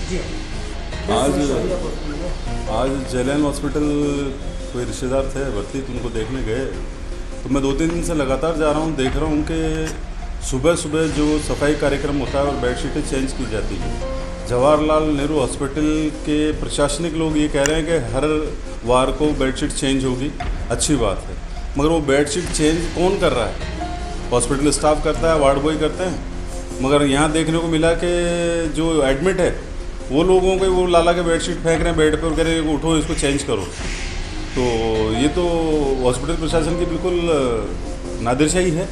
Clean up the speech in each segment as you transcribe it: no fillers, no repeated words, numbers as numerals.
जी आज आज जेलैन हॉस्पिटल कोई रिश्तेदार थे भर्ती, तो उनको देखने गए। तो मैं 2-3 दिन से लगातार जा रहा हूँ, देख रहा हूँ कि सुबह सुबह जो सफाई कार्यक्रम होता है और बेडशीटें चेंज की जाती हैं। जवाहरलाल नेहरू हॉस्पिटल के प्रशासनिक लोग ये कह रहे हैं कि हर वार को बेडशीट चेंज होगी, अच्छी बात है, मगर वो बेडशीट चेंज कौन कर रहा है? हॉस्पिटल स्टाफ करता है, वार्ड बॉय करते हैं। मगर यहाँ देखने को मिला कि जो एडमिट है वो लोगों को वो लाला के बेडशीट फेंक रहे हैं बेड पे और कह रहे हैं उठो इसको चेंज करो। तो ये तो हॉस्पिटल प्रशासन की बिल्कुल नादिरशाही है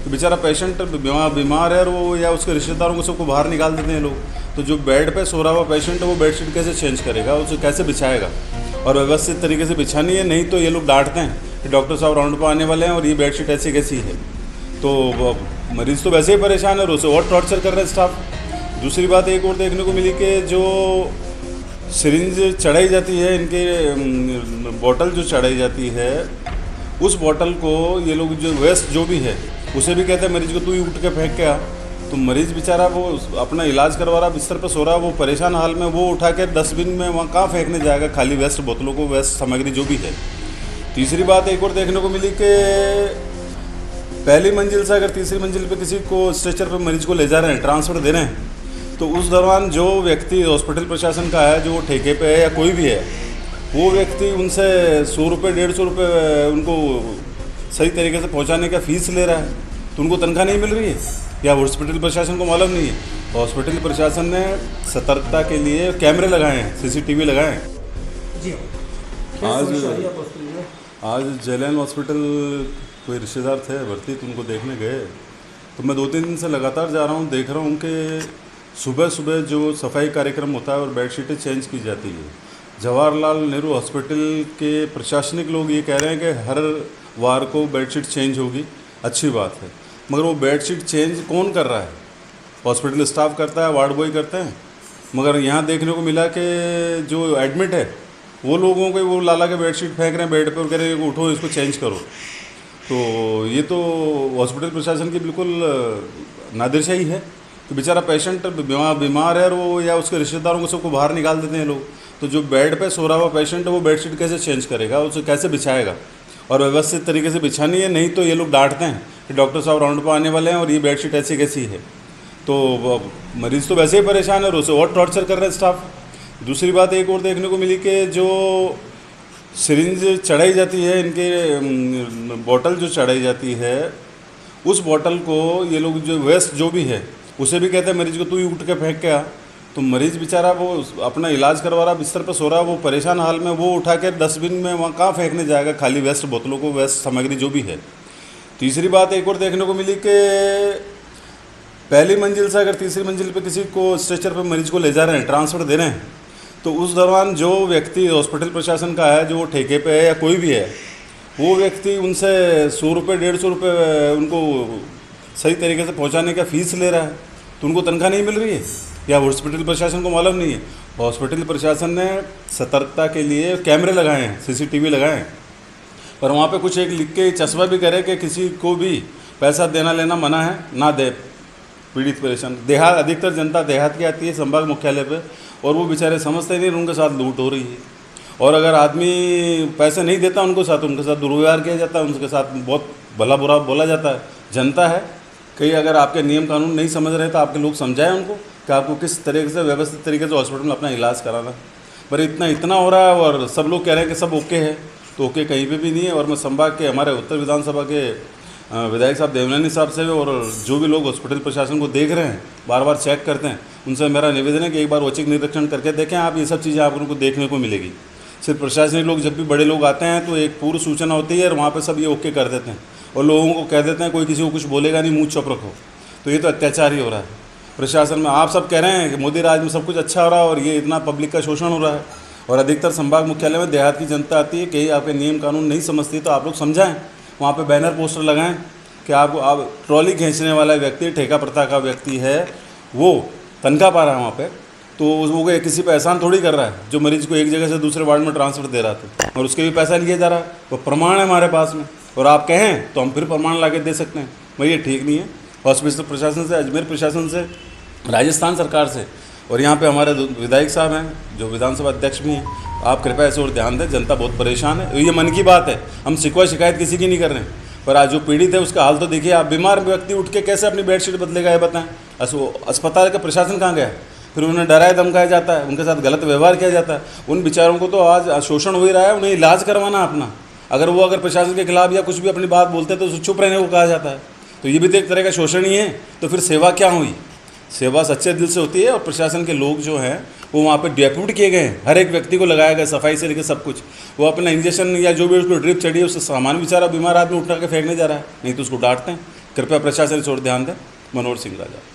कि बेचारा पेशेंट बीमार है और वो या उसके रिश्तेदारों को सबको बाहर निकाल देते हैं लोग। तो जो बेड पे सो रहा हुआ पेशेंट है वो बेडशीट कैसे चेंज करेगा, उसे कैसे बिछाएगा? और व्यवस्थित तरीके से बिछानी है, नहीं तो ये लोग डांटते हैं कि डॉक्टर साहब राउंड पर आने वाले हैं और ये बेडशीट ऐसी कैसी है। तो मरीज़ तो वैसे ही परेशान है और उसे और टॉर्चर कर रहे हैं स्टाफ। दूसरी बात एक और देखने को मिली कि जो सिरिंज चढ़ाई जाती है, इनके बॉटल जो चढ़ाई जाती है, उस बॉटल को ये लोग जो वेस्ट जो भी है उसे भी कहते हैं मरीज़ को तू ही उठ के फेंक के आ। तो मरीज़ बेचारा वो अपना इलाज करवा रहा, बिस्तर पर सो रहा, वो परेशान हाल में, वो उठा के डस्टबिन में वहाँ कहाँ फेंकने जाएगा खाली वेस्ट बोतलों को, वेस्ट सामग्री जो भी है। तीसरी बात एक और देखने को मिली कि पहली मंजिल से अगर तीसरी मंजिल पे किसी को स्ट्रेचर पे मरीज को ले जा रहे हैं, ट्रांसफ़र दे रहे हैं, तो उस दौरान जो व्यक्ति हॉस्पिटल प्रशासन का है, जो ठेके पे है या कोई भी है, वो व्यक्ति उनसे 100 रुपये 150 रुपये उनको सही तरीके से पहुंचाने का फ़ीस ले रहा है, तो उनको तनख्वाह नहीं मिल रही है या हॉस्पिटल प्रशासन को मालूम नहीं है। हॉस्पिटल प्रशासन ने सतर्कता के लिए कैमरे लगाए हैं, CCTV लगाए हैं। जी आज जेलैन हॉस्पिटल कोई रिश्तेदार थे भर्ती, तो उनको देखने गए। तो मैं 2-3 दिन से लगातार जा रहा हूँ, देख रहा हूँ कि सुबह सुबह जो सफाई कार्यक्रम होता है और बेडशीटें चेंज की जाती है। जवाहरलाल नेहरू हॉस्पिटल के प्रशासनिक लोग ये कह रहे हैं कि हर वार को बेडशीट चेंज होगी, अच्छी बात है, मगर वो बेडशीट चेंज कौन कर रहा है? हॉस्पिटल स्टाफ करता है, वार्ड बॉय करते हैं। मगर यहाँ देखने को मिला कि जो एडमिट है वो लोगों को वो लाला के बेडशीट फेंक रहे हैं बेड पे और कह रहे हैं उठो इसको चेंज करो। तो ये तो हॉस्पिटल प्रशासन की बिल्कुल नादिरशाही है कि बेचारा पेशेंट बीमार है और वो या उसके रिश्तेदारों को सबको बाहर निकाल देते हैं लोग। तो जो बेड पे सो रहा हुआ पेशेंट है वो बेडशीट कैसे चेंज करेगा, उसे कैसे बिछाएगा? और व्यवस्थित तरीके से बिछानी है, नहीं तो ये लोग डांटते हैं कि डॉक्टर साहब राउंड पर आने वाले हैं और ये बेडशीट ऐसी कैसी है। तो मरीज़ तो वैसे ही परेशान है और उसे और टॉर्चर कर रहे हैं स्टाफ। दूसरी बात एक और देखने को मिली कि जो सिरिंज चढ़ाई जाती है, इनके बॉटल जो चढ़ाई जाती है, उस बॉटल को ये लोग जो वेस्ट जो भी है उसे भी कहते हैं मरीज़ को तू ही उठ के फेंक के आ। तो मरीज़ बेचारा वो अपना इलाज करवा रहा, बिस्तर पर सो रहा, वो परेशान हाल में, वो उठा के डस्टबिन में वहाँ कहाँ फेंकने जाएगा खाली वेस्ट बोतलों को, वेस्ट सामग्री जो भी है। तीसरी बात एक और देखने को मिली कि पहली मंजिल से अगर तीसरी मंजिल पे किसी को स्ट्रेचर पे मरीज को ले जा रहे हैं, ट्रांसफ़र दे रहे हैं, तो उस दौरान जो व्यक्ति हॉस्पिटल प्रशासन का है, जो वो ठेके पे है या कोई भी है, वो व्यक्ति उनसे 100 रुपये 150 रुपये उनको सही तरीके से पहुंचाने का फ़ीस ले रहा है, तो उनको तनख्वाह नहीं मिल रही है या हॉस्पिटल प्रशासन को मालूम नहीं है। हॉस्पिटल प्रशासन ने सतर्कता के लिए कैमरे लगाए हैं, CCTV लगाए हैं, पर वहाँ पे कुछ एक लिख के चस्पा भी करे कि किसी को भी पैसा देना लेना मना है, ना दे पीड़ित परेशान। देहात अधिकतर जनता देहात की आती है संभाग मुख्यालय पे, और वो बेचारे समझते नहीं, उनके साथ लूट हो रही है। और अगर आदमी पैसे नहीं देता उनके साथ दुर्व्यवहार किया जाता है, उनके साथ बहुत भला बुरा बोला जाता है। जनता है, कहीं अगर आपके नियम कानून नहीं समझ रहे तो आपके लोग समझाएं उनको कि आपको किस तरीके से व्यवस्थित तरीके से हॉस्पिटल में अपना इलाज कराना। पर इतना हो रहा है और सब लोग कह रहे हैं कि सब ओके है, तो ओके कहीं पे भी नहीं है। और मैं संभाग के हमारे उत्तर विधानसभा के विधायक साहब देवनानी साहब से और जो भी लोग हॉस्पिटल प्रशासन को देख रहे हैं, बार बार चेक करते हैं, उनसे मेरा निवेदन है कि एक बार औचक निरीक्षण करके देखें आप, ये सब चीज़ें आप उनको देखने को मिलेगी। सिर्फ प्रशासनिक लोग, जब भी बड़े लोग आते हैं तो एक पूर्व सूचना होती है और वहाँ पर सब ये ओके कर देते हैं और लोगों को कह देते हैं कोई किसी को कुछ बोलेगा नहीं, मुँह चुप रखो। तो ये तो अत्याचार ही हो रहा है प्रशासन में। आप सब कह रहे हैं कि मोदी राज में सब कुछ अच्छा हो रहा है और ये इतना पब्लिक का शोषण हो रहा है। और अधिकतर संभाग मुख्यालय में देहात की जनता आती है, कहीं आपके नियम कानून नहीं समझती, तो आप लोग समझाएं, वहाँ पे बैनर पोस्टर लगाएं कि आप ट्रॉली खींचने वाला व्यक्ति, ठेका प्रथा का व्यक्ति है, वो तनख्वाह पा रहा है वहाँ पे, तो वो किसी पे एहसान थोड़ी कर रहा है जो मरीज़ को एक जगह से दूसरे वार्ड में ट्रांसफ़र दे रहा था और उसके भी पैसा लिया जा रहा है। वो प्रमाण है हमारे पास में, और आप कहें तो हम फिर प्रमाण ला के दे सकते हैं। भाई ये ठीक नहीं है। हॉस्पिटल प्रशासन से, अजमेर प्रशासन से, राजस्थान सरकार से और यहाँ पे हमारे विधायक साहब हैं जो विधानसभा अध्यक्ष भी हैं, आप कृपया इस ओर ध्यान दें, जनता बहुत परेशान है। ये मन की बात है, हम शिकवा शिकायत किसी की नहीं कर रहे हैं, पर आज जो पीड़ित है उसका हाल तो देखिए आप। बीमार व्यक्ति उठ के कैसे अपनी बेडशीट बदलेगा ये बताएं। अस्पताल का प्रशासन कहाँ गया? फिर उन्हें डराया धमकाया जाता है, उनके साथ गलत व्यवहार किया जाता है। उन बेचारों को तो आज शोषण हो ही रहा है, उन्हें इलाज करवाना अपना। अगर प्रशासन के खिलाफ या कुछ भी अपनी बात बोलते हैं तो चुप रहने को कहा जाता है। तो ये भी तो एक तरह का शोषण ही है। तो फिर सेवा क्या हुई? सेवा सच्चे दिल से होती है। और प्रशासन के लोग जो हैं वो वहाँ पे डेप्यूट किए गए हैं, हर एक व्यक्ति को लगाया गया, सफाई से लेकर सब कुछ। वो अपना इंजेक्शन या जो भी उसको ड्रिप चढ़ी है उससे सामान बेचारा बीमार आदमी उठा के फेंकने जा रहा है, नहीं तो उसको डांटते हैं। कृपया प्रशासन इस ओर ध्यान दें। मनोहर सिंह राजा।